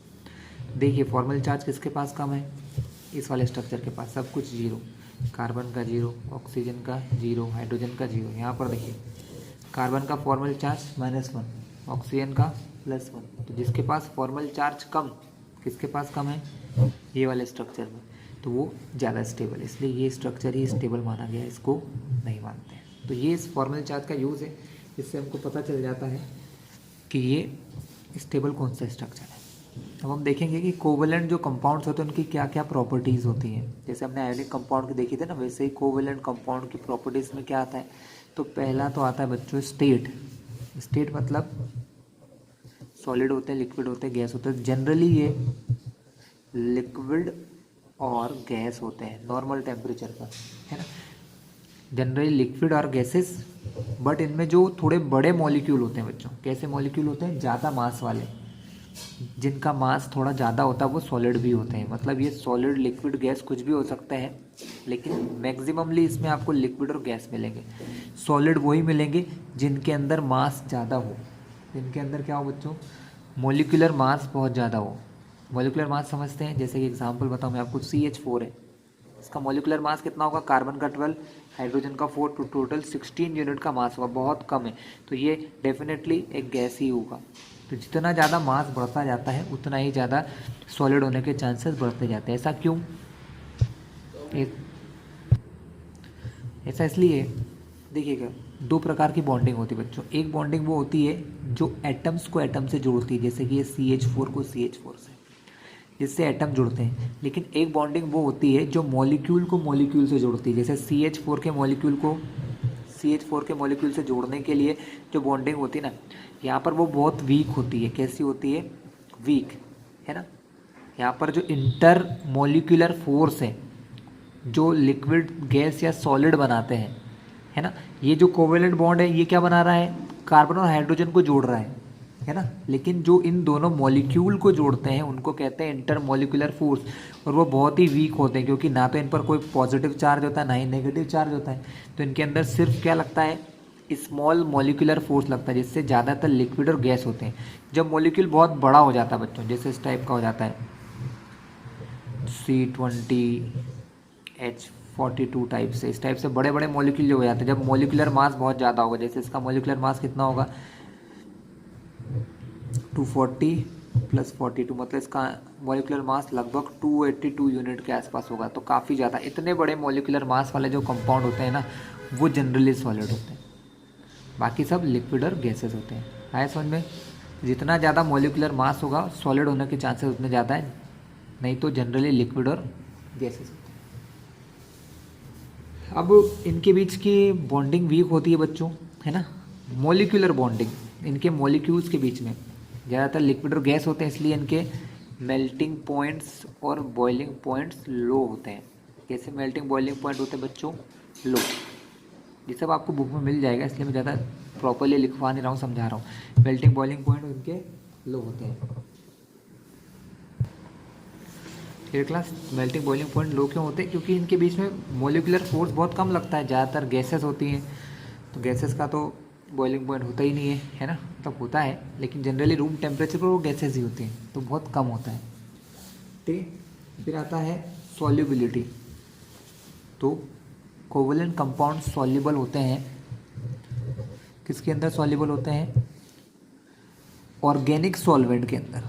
देखिए फॉर्मल चार्ज किसके पास कम है, इस वाले स्ट्रक्चर के पास सब कुछ 0, कार्बन का 0, ऑक्सीजन का 0, हाइड्रोजन का 0। यहाँ पर देखिए कार्बन का फॉर्मल चार्ज -1, ऑक्सीजन का +1, तो जिसके पास फॉर्मल चार्ज कम, किसके पास कम है, ये वाले स्ट्रक्चर में, तो वो ज़्यादा स्टेबल है, इसलिए ये स्ट्रक्चर ही स्टेबल माना गया है, इसको नहीं मानते हैं। तो ये इस फॉर्मल चार्ज का यूज़ है, इससे हमको पता चल जाता है कि ये स्टेबल कौन सा स्ट्रक्चर है। अब हम देखेंगे कि कोवेलेंट जो कंपाउंड्स होते हैं उनकी क्या क्या प्रॉपर्टीज़ होती हैं। जैसे हमने आयोनिक कंपाउंड की देखी थी ना, वैसे ही कोवेलेंट कंपाउंड की प्रॉपर्टीज़ में क्या आता है, तो पहला तो आता है बच्चों स्टेट मतलब सॉलिड होते हैं, लिक्विड होते हैं, गैस होते हैं। जनरली ये लिक्विड और गैस होते हैं नॉर्मल टेम्परेचर पर, है ना, जनरली लिक्विड और गैसेस। बट इनमें जो थोड़े बड़े मॉलिक्यूल होते हैं बच्चों, कैसे मॉलिक्यूल होते हैं, ज़्यादा मास वाले, जिनका मास थोड़ा ज़्यादा होता है वो सॉलिड भी होते हैं। मतलब ये सॉलिड लिक्विड गैस कुछ भी हो सकता है, लेकिन मैक्सिममली इसमें आपको लिक्विड और गैस मिलेंगे। सॉलिड वही मिलेंगे जिनके अंदर मास ज़्यादा हो, जिनके अंदर क्या हो बच्चों, मॉलिक्यूलर मास बहुत ज़्यादा हो। मॉलिक्यूलर मास समझते हैं, जैसे कि एग्जांपल बताऊँ मैं आपको, CH4 है, इसका मॉलिक्यूलर मास कितना होगा, कार्बन का 12, हाइड्रोजन का 4, तो टोटल 16 यूनिट का मास होगा, बहुत कम है, तो ये डेफिनेटली एक गैस ही होगा। तो जितना ज़्यादा मास बढ़ता जाता है उतना ही ज़्यादा सॉलिड होने के चांसेस बढ़ते जाते हैं। ऐसा क्यों, ऐसा इसलिए, देखिएगा 2 प्रकार की बॉन्डिंग होती है बच्चों। एक बॉन्डिंग वो होती है जो एटम्स को एटम से जोड़ती है, जैसे कि ये CH4 को CH4 से, जिससे एटम जुड़ते हैं। लेकिन एक बॉन्डिंग वो होती है जो मॉलिक्यूल को मॉलिक्यूल से जोड़ती है, जैसे CH4 के मॉलिक्यूल को CH4 के मॉलिक्यूल से जोड़ने के लिए जो बॉन्डिंग होती है ना, यहाँ पर वो बहुत वीक होती है। कैसी होती है, वीक, है ना। यहाँ पर जो इंटर मॉलिक्यूलर फोर्स है, जो लिक्विड गैस या सॉलिड बनाते हैं, है ना, ये जो कोवेलेंट बॉन्ड है ये क्या बना रहा है, कार्बन और हाइड्रोजन को जोड़ रहा है ना। लेकिन जो इन दोनों मॉलिक्यूल को जोड़ते हैं उनको कहते हैं इंटर मॉलिक्यूलर फोर्स, और वो बहुत ही वीक होते हैं, क्योंकि ना तो इन पर कोई पॉजिटिव चार्ज होता है ना ही नेगेटिव चार्ज होता है। तो इनके अंदर सिर्फ क्या लगता है, स्मॉल मॉलिक्यूलर फोर्स लगता है, जिससे ज़्यादातर लिक्विड और गैस होते हैं। जब मॉलिक्यूल बहुत बड़ा हो जाता है बच्चों, जैसे इस टाइप का हो जाता है C20H42 टाइप से, इस टाइप से बड़े बड़े मॉलिक्यूल जो हो जाते हैं, जब मॉलिक्यूलर मास बहुत ज़्यादा होगा, जैसे इसका मॉलिक्यूलर मास कितना होगा 240 + 42, मतलब इसका मॉलिक्यूलर मास लगभग 282 यूनिट के आसपास होगा। तो काफ़ी ज़्यादा, इतने बड़े मॉलिक्यूलर मास वाले जो कंपाउंड होते हैं ना, वो जनरली सॉलिड होते हैं, बाकी सब लिक्विड और गैसेस होते हैं। आया समझ में, जितना ज़्यादा मॉलिक्यूलर मास होगा सॉलिड होने के चांसेस उतने ज़्यादा है, नहीं तो जनरली लिक्विड और गैसेस होते हैं। अब इनके बीच की बॉन्डिंग वीक होती है बच्चों, है ना, मॉलिक्यूलर बॉन्डिंग, इनके मॉलिक्यूल्स के बीच में ज़्यादातर लिक्विड और गैस होते हैं, इसलिए इनके मेल्टिंग पॉइंट्स और बॉइलिंग पॉइंट्स लो होते हैं। कैसे मेल्टिंग बॉइलिंग पॉइंट होते हैं बच्चों, लो। ये सब आपको बुक में मिल जाएगा, इसलिए मैं ज़्यादा प्रॉपरली लिखवा नहीं रहा हूँ, समझा रहा हूँ। मेल्टिंग बॉइलिंग पॉइंट इनके लो होते हैं। Clear class, melting boiling point low क्यों होते हैं, क्योंकि इनके बीच में मॉलिक्यूलर फोर्स बहुत कम लगता है, ज़्यादातर गैसेस होती हैं, तो गैसेस का तो बॉइलिंग पॉइंट होता ही नहीं है ना, मतलब होता है लेकिन जनरली रूम टेम्परेचर पर वो गैसेस ही होती हैं, तो बहुत कम होता है। ठीक है, फिर आता है सॉल्युबिलिटी। तो कोवेलेंट कंपाउंड सॉल्युबल होते हैं, किसके अंदर सॉल्युबल होते हैं, ऑर्गेनिक सॉल्वेंट के अंदर।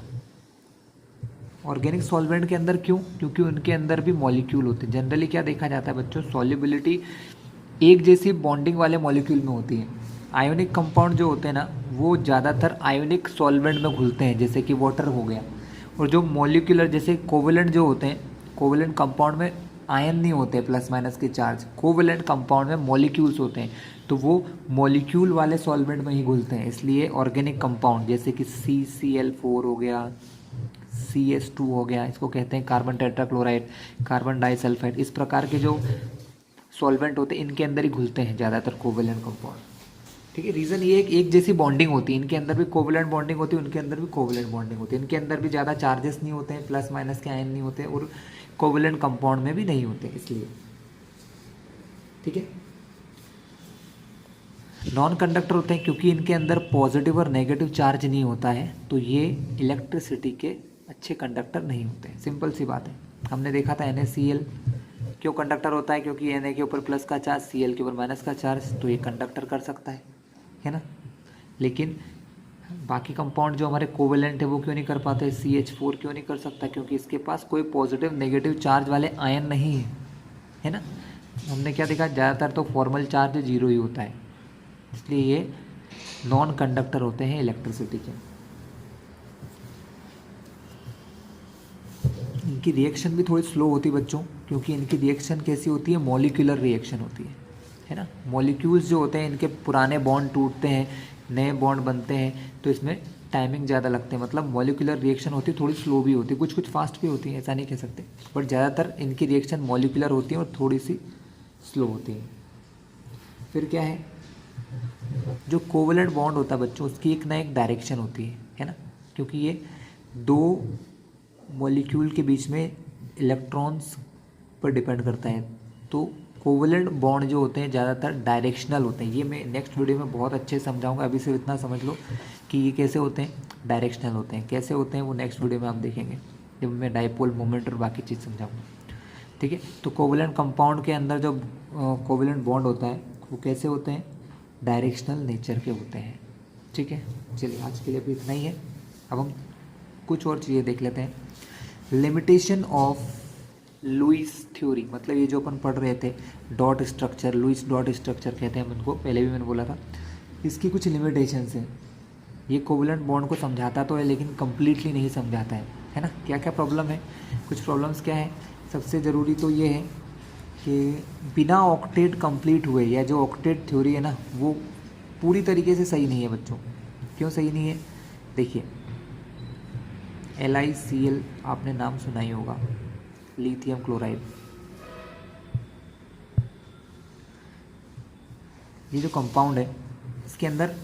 ऑर्गेनिक सॉल्वेंट के अंदर क्यों, क्योंकि उनके अंदर भी मॉलिक्यूल होते हैं। जनरली क्या देखा जाता है बच्चों, सॉल्युबिलिटी एक जैसी बॉन्डिंग वाले मॉलिक्यूल में होती है। आयोनिक कंपाउंड जो होते हैं ना वो ज़्यादातर आयोनिक सॉल्वेंट में घुलते हैं, जैसे कि वाटर हो गया। और जो मॉलिक्यूलर जैसे कोवेलेंट जो होते हैं, कोवेलेंट कंपाउंड में आयन नहीं होते प्लस माइनस के चार्ज, कोवेलेंट कंपाउंड में मॉलिक्यूल्स होते हैं, तो वो मॉलिक्यूल वाले सॉल्वेंट में ही घुलते हैं। इसलिए ऑर्गेनिक कंपाउंड जैसे कि CCl4 हो गया, CS2 हो गया, इसको कहते हैं कार्बन टेट्राक्लोराइड, कार्बन डाइसल्फाइड, इस प्रकार के जो सॉल्वेंट होते हैं इनके अंदर ही घुलते हैं ज़्यादातर कोवेलेंट कंपाउंड। ठीक है, रीज़न ये है कि एक जैसी बॉन्डिंग होती है, इनके अंदर भी कोवेलेंट बॉन्डिंग होती है, उनके अंदर भी कोवेलेंट बॉन्डिंग होती है, इनके अंदर भी ज़्यादा चार्जेस नहीं होते हैं, प्लस माइनस के आयन नहीं होते हैं, और कोवेलेंट कंपाउंड में भी नहीं होते इसलिए। ठीक है, नॉन कंडक्टर होते हैं क्योंकि इनके अंदर पॉजिटिव और नेगेटिव चार्ज नहीं होता है, तो ये इलेक्ट्रिसिटी के अच्छे कंडक्टर नहीं होते हैं। सिंपल सी बात है, हमने देखा था NaCl क्यों कंडक्टर होता है, क्योंकि Na के ऊपर प्लस का चार्ज, Cl के ऊपर माइनस का चार्ज, तो ये कंडक्टर कर सकता है ना। लेकिन बाकी कंपाउंड जो हमारे कोवेलेंट है वो क्यों नहीं कर पाते, CH4 क्यों नहीं कर सकता, क्योंकि इसके पास कोई पॉजिटिव नेगेटिव चार्ज वाले आयन नहीं है ना। हमने क्या देखा, ज़्यादातर तो फॉर्मल चार्ज 0 ही होता है, इसलिए ये नॉन कंडक्टर होते हैं इलेक्ट्रिसिटी के। इनकी रिएक्शन भी थोड़ी स्लो होती है बच्चों, क्योंकि इनकी रिएक्शन कैसी होती है, मॉलिक्यूलर रिएक्शन होती है ना। मॉलिक्यूल्स जो होते हैं इनके पुराने बॉन्ड टूटते हैं, नए बॉन्ड बनते हैं, तो इसमें टाइमिंग ज़्यादा लगते हैं, मतलब मॉलिक्यूलर रिएक्शन होती है, थोड़ी स्लो भी होती है, कुछ कुछ फास्ट भी होती है, ऐसा नहीं कह सकते, बट ज़्यादातर इनकी रिएक्शन मॉलिक्यूलर होती है और थोड़ी सी स्लो होती है। फिर क्या है, जो कोवेलेंट बॉन्ड होता है बच्चों उसकी एक ना एक डायरेक्शन होती है ना, क्योंकि ये दो मॉलिक्यूल के बीच में इलेक्ट्रॉन्स पर डिपेंड करता है, तो कोवेलेंट बॉन्ड जो होते हैं ज़्यादातर डायरेक्शनल होते हैं। ये मैं नेक्स्ट वीडियो में बहुत अच्छे से समझाऊंगा, अभी से इतना समझ लो कि ये कैसे होते हैं, डायरेक्शनल होते हैं। कैसे होते हैं वो नेक्स्ट वीडियो में आप देखेंगे, जब मैं डाइपोल मोमेंट और बाकी चीज़ समझाऊंगा। ठीक है, तो कोवेलेंट कंपाउंड के अंदर जो कोवेलेंट बॉन्ड होता है वो कैसे होते हैं, डायरेक्शनल नेचर के होते हैं। ठीक है, चलिए आज के लिए भी इतना ही है। अब हम कुछ और चीज़ें देख लेते हैं। लिमिटेशन ऑफ लुईस थ्योरी, मतलब ये जो अपन पढ़ रहे थे dot structure, Lewis dot structure कहते हैं उनको, पहले भी मैंने बोला था। इसकी कुछ लिमिटेशंस हैं। ये कोवेलेंट बॉन्ड को समझाता तो है लेकिन कम्प्लीटली नहीं समझाता है ना। क्या क्या प्रॉब्लम है, कुछ प्रॉब्लम्स क्या है, सबसे ज़रूरी तो ये है कि बिना ऑक्टेट कंप्लीट हुए, या जो ऑक्टेट थ्योरी है ना वो पूरी तरीके से सही नहीं है बच्चों। क्यों सही नहीं है, देखिए LiCl आपने नाम सुना ही होगा, लिथियम क्लोराइड। ये जो कंपाउंड है इसके अंदर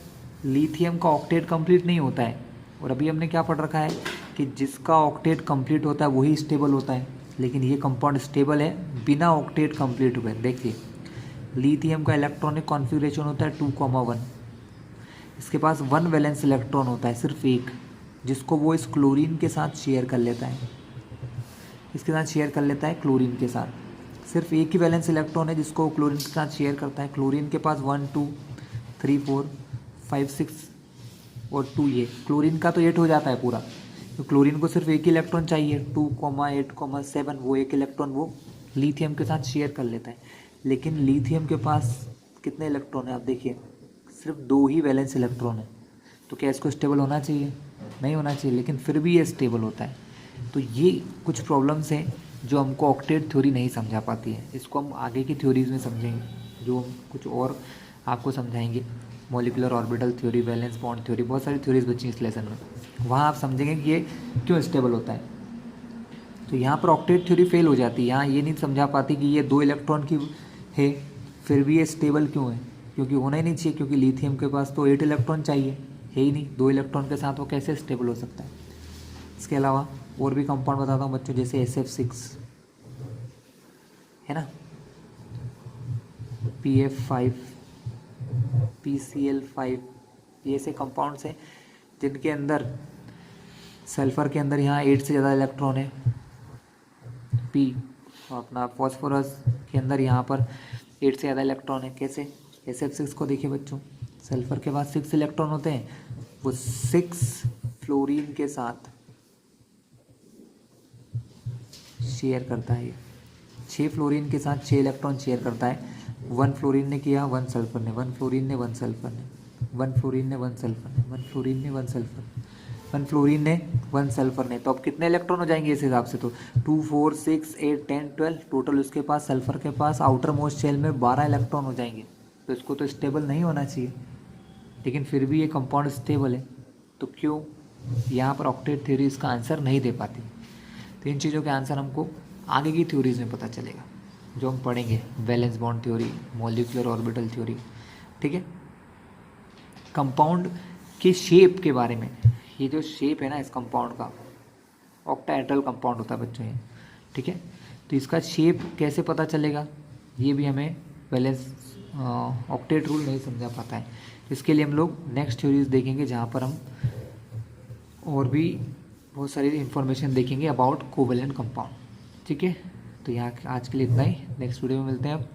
लिथियम का ऑक्टेट कंप्लीट नहीं होता है, और अभी हमने क्या पढ़ रखा है कि जिसका ऑक्टेट कंप्लीट होता है वही स्टेबल होता है, लेकिन ये कंपाउंड स्टेबल है बिना ऑक्टेट कंप्लीट हुए। देखिए लिथियम का इलेक्ट्रॉनिक कॉन्फ़िगरेशन होता है 2,1, इसके पास 1 वैलेंस इलेक्ट्रॉन होता है, सिर्फ एक, जिसको वो इस क्लोरीन के साथ शेयर कर लेता है, इसके साथ शेयर कर लेता है क्लोरीन के साथ। सिर्फ एक ही वैलेंस इलेक्ट्रॉन है जिसको क्लोरीन के साथ शेयर करता है। क्लोरीन के पास 1 2 3 4 5 6 और 2, ये क्लोरीन का तो 8 हो जाता है पूरा, तो क्लोरीन को सिर्फ एक ही इलेक्ट्रॉन चाहिए, 2,8,7, वो एक इलेक्ट्रॉन वो लिथियम के साथ शेयर कर लेता है। लेकिन लिथियम के पास कितने इलेक्ट्रॉन है, आप देखिए सिर्फ 2 ही वैलेंस इलेक्ट्रॉन है, तो क्या इसको स्टेबल होना चाहिए, नहीं होना चाहिए, लेकिन फिर भी ये स्टेबल होता है। तो ये कुछ प्रॉब्लम्स हैं जो हमको ऑक्टेट थ्योरी नहीं समझा पाती है, इसको हम आगे की थ्योरीज में समझेंगे, जो हम कुछ और आपको समझाएंगे, molecular orbital theory, valence bond theory, बहुत सारी थ्योरीज बची इस लेसन में, वहाँ आप समझेंगे कि ये क्यों स्टेबल होता है। तो यहाँ पर ऑक्टेट थ्योरी फेल हो जाती है, यहाँ ये नहीं समझा पाती कि ये 2 इलेक्ट्रॉन की है फिर भी ये स्टेबल क्यों है, क्योंकि होना ही नहीं चाहिए, क्योंकि लिथियम के पास तो 8 इलेक्ट्रॉन चाहिए, है ही नहीं, 2 इलेक्ट्रॉन के साथ वो कैसे स्टेबल हो सकता है। इसके अलावा और भी कंपाउंड बताता हूँ बच्चों, जैसे SF6 है ना, PF5, PCl5, ये ऐसे कंपाउंड्स हैं जिनके अंदर सल्फ़र के अंदर यहाँ 8 से ज़्यादा इलेक्ट्रॉन है, P अपना फॉस्फोरस के अंदर यहाँ पर 8 से ज़्यादा इलेक्ट्रॉन है। कैसे, SF6 को देखिए बच्चों, सल्फ़र के बाद 6 इलेक्ट्रॉन होते हैं, वो 6 फ्लोरीन के साथ शेयर करता है, 6 फ्लोरीन के साथ 6 इलेक्ट्रॉन शेयर करता है, 1 फ्लोरीन ने किया 1 सल्फर ने, 1 फ्लोरीन ने 1 सल्फर ने, 1 फ्लोरीन ने 1 सल्फर ने, 1 फ्लोरीन ने 1 सल्फर, 1 फ्लोरीन ने 1 सल्फर ने। तो अब कितने इलेक्ट्रॉन हो जाएंगे इस हिसाब से? तो 2 4 6 8 10 12 टोटल उसके पास, सल्फर के पास आउटर मोस्ट शेल में 12 इलेक्ट्रॉन हो जाएंगे। तो इसको तो स्टेबल नहीं होना चाहिए, लेकिन फिर भी ये कंपाउंड स्टेबल है। तो क्यों? यहाँ पर ऑक्टेट थ्योरी इसका आंसर नहीं दे पाती। तो इन चीज़ों के आंसर हमको आगे की थ्योरीज में पता चलेगा, जो हम पढ़ेंगे, valence bond theory, molecular orbital theory, ठीक है। कंपाउंड के शेप के बारे में, ये जो शेप है ना इस कंपाउंड का, ऑक्टाहेड्रल कंपाउंड होता है बच्चों ये, ठीक है। तो इसका शेप कैसे पता चलेगा, ये भी हमें वैलेंस ऑक्टेट रूल नहीं समझा पाता है। इसके लिए हम लोग नेक्स्ट थ्योरीज देखेंगे, जहाँ पर हम और भी बहुत सारी इन्फॉर्मेशन देखेंगे अबाउट कोवेलेंट कंपाउंड, ठीक है। तो यहाँ आज के लिए इतना ही, नेक्स्ट वीडियो में मिलते हैं अब।